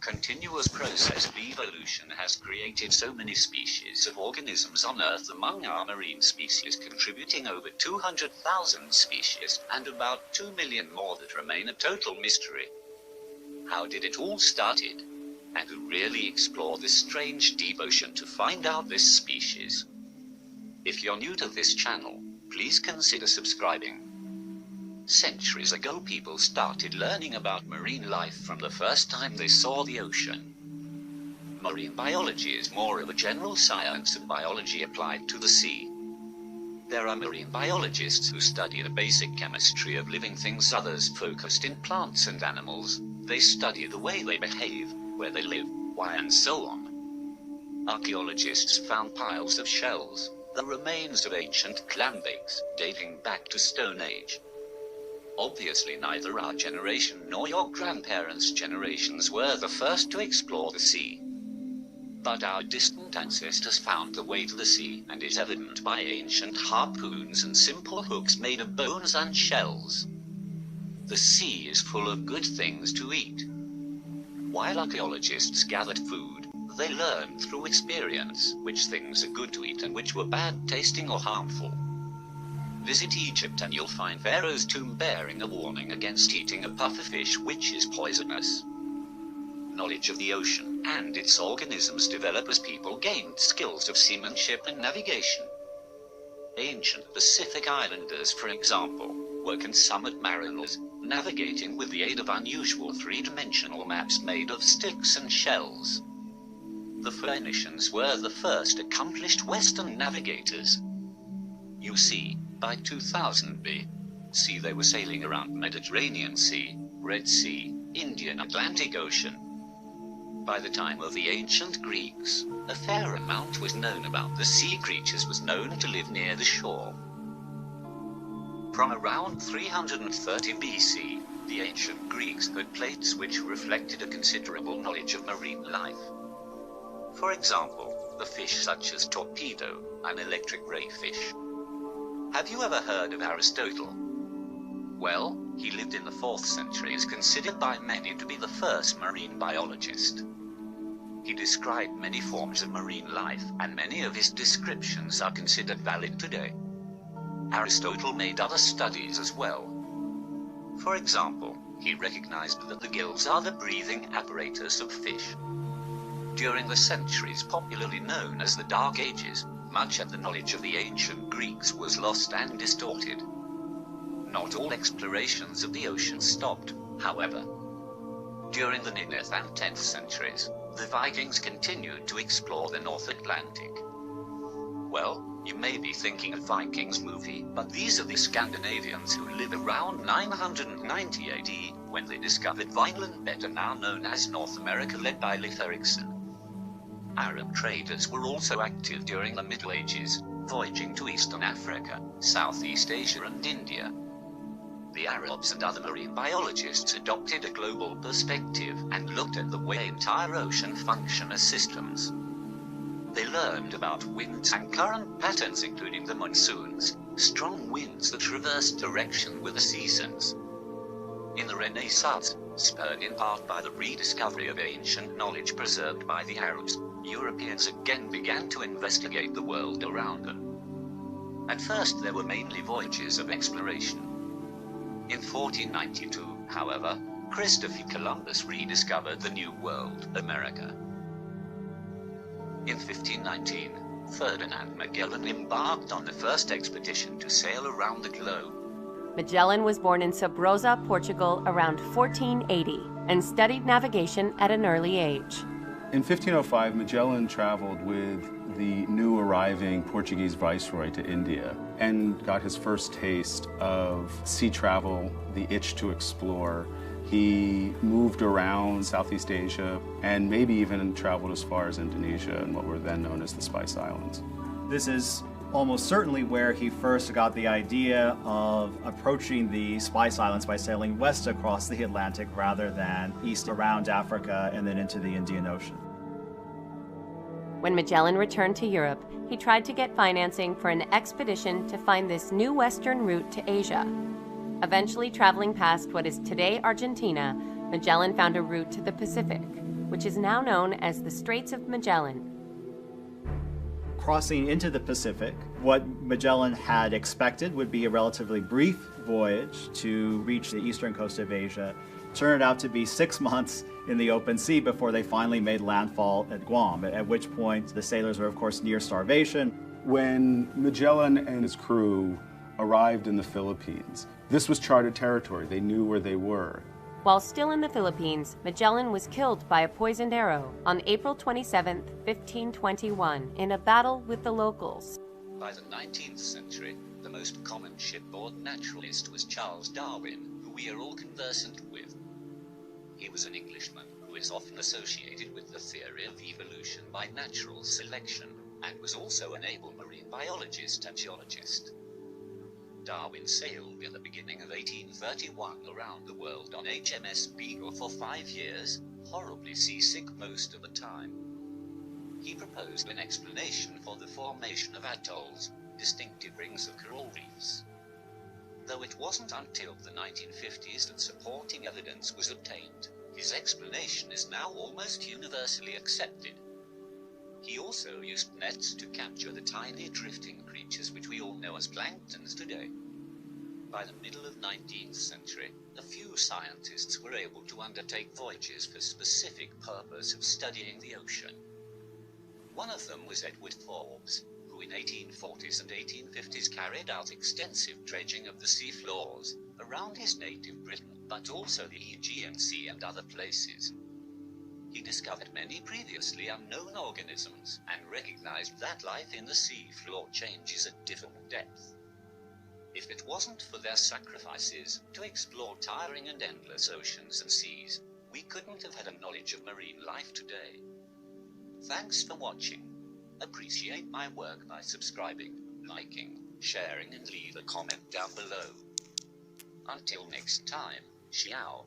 continuous process of evolution has created so many species of organisms on Earth, among our marine species contributing over 200,000 species, and about 2 million more that remain a total mystery. How did it all started? And to really explore this strange deep ocean to find out this species. If you're new to this channel, please consider subscribing. Centuries ago, people started learning about marine life from the first time they saw the ocean. Marine biology is more of a general science of biology applied to the sea. There are marine biologists who study the basic chemistry of living things, others focused in plants and animals. They study the way they behave, where they live, why, and so on. Archaeologists found piles of shells, the remains of ancient clam bakes, dating back to Stone Age. Obviously, neither our generation nor your grandparents' generations were the first to explore the sea. But our distant ancestors found the way to the sea, and is evident by ancient harpoons and simple hooks made of bones and shells. The sea is full of good things to eat. While archaeologists gathered food, they learned through experience which things are good to eat and which were bad tasting or harmful. Visit Egypt and you'll find Pharaoh's tomb bearing a warning against eating a pufferfish, which is poisonous. Knowledge of the ocean and its organisms developed as people gained skills of seamanship and navigation. Ancient Pacific islanders, for example, were consummate mariners, navigating with the aid of unusual three-dimensional maps made of sticks and shells. The Phoenicians were the first accomplished Western navigators. You see, by 2000 BC they were sailing around Mediterranean Sea, Red Sea, Indian Atlantic Ocean. By the time of the ancient Greeks, a fair amount was known about the sea creatures was known to live near the shore. From around 330 BC, the ancient Greeks had plates which reflected a considerable knowledge of marine life. For example, the fish such as torpedo, an electric ray fish. Have you ever heard of Aristotle? Well, he lived in the 4th century, is considered by many to be the first marine biologist. He described many forms of marine life, and many of his descriptions are considered valid today. Aristotle made other studies as well. For example, he recognized that the gills are the breathing apparatus of fish. During the centuries popularly known as the Dark Ages, much of the knowledge of the ancient Greeks was lost and distorted. Not all explorations of the ocean stopped, however. During the 9th and 10th centuries, the Vikings continued to explore the North Atlantic. Well, you may be thinking of Vikings movie, but these are the Scandinavians who lived around 990 AD, when they discovered Vineland, better now known as North America, led by Leif Erikson. Arab traders were also active during the Middle Ages, voyaging to Eastern Africa, Southeast Asia and India. The Arabs and other marine biologists adopted a global perspective and looked at the way entire ocean function as systems. They learned about winds and current patterns, including the monsoons, strong winds that reverse direction with the seasons. In the Renaissance, spurred in part by the rediscovery of ancient knowledge preserved by the Arabs, Europeans again began to investigate the world around them. At first there were mainly voyages of exploration. In 1492, however, Christopher Columbus rediscovered the New World, America. In 1519, Ferdinand Magellan embarked on the first expedition to sail around the globe. Magellan was born in Sabrosa, Portugal around 1480 and studied navigation at an early age. In 1505, Magellan traveled with the new arriving Portuguese viceroy to India and got his first taste of sea travel, the itch to explore. He moved around Southeast Asia and maybe even traveled as far as Indonesia and what were then known as the Spice Islands. This is almost certainly where he first got the idea of approaching the Spice Islands by sailing west across the Atlantic rather than east around Africa and then into the Indian Ocean. When Magellan returned to Europe, he tried to get financing for an expedition to find this new western route to Asia. Eventually traveling past what is today Argentina, Magellan found a route to the Pacific. which is now known as the Straits of Magellan. Crossing into the Pacific, what Magellan had expected would be a relatively brief voyage to reach the eastern coast of Asia turned out to be 6 months in the open sea before they finally made landfall at Guam, at which point the sailors were, of course, near starvation. When Magellan and his crew arrived in the Philippines, this was charted territory. They knew where they were. While still in the Philippines, Magellan was killed by a poisoned arrow on April 27, 1521, in a battle with the locals. By the 19th century, the most common shipboard naturalist was Charles Darwin, who we are all conversant with. He was an Englishman who is often associated with the theory of evolution by natural selection, and was also an able marine biologist and geologist. Darwin sailed in the beginning of 1831 around the world on HMS Beagle for 5 years, horribly seasick most of the time. He proposed an explanation for the formation of atolls, distinctive rings of coral reefs. Though it wasn't until the 1950s that supporting evidence was obtained, his explanation is now almost universally accepted. He also used nets to capture the tiny drifting creatures which we all know as planktons today. By the middle of the 19th century, a few scientists were able to undertake voyages for specific purpose of studying the ocean. One of them was Edward Forbes, who in 1840s and 1850s carried out extensive dredging of the sea floors around his native Britain, but also the Aegean Sea and other places. He discovered many previously unknown organisms and recognized that life in the sea floor changes at different depth. If it wasn't for their sacrifices to explore tiring and endless oceans and seas, we couldn't have had a knowledge of marine life today. Thanks for watching. Appreciate my work by subscribing, liking, sharing, and leave a comment down below. Until next time, Xiao.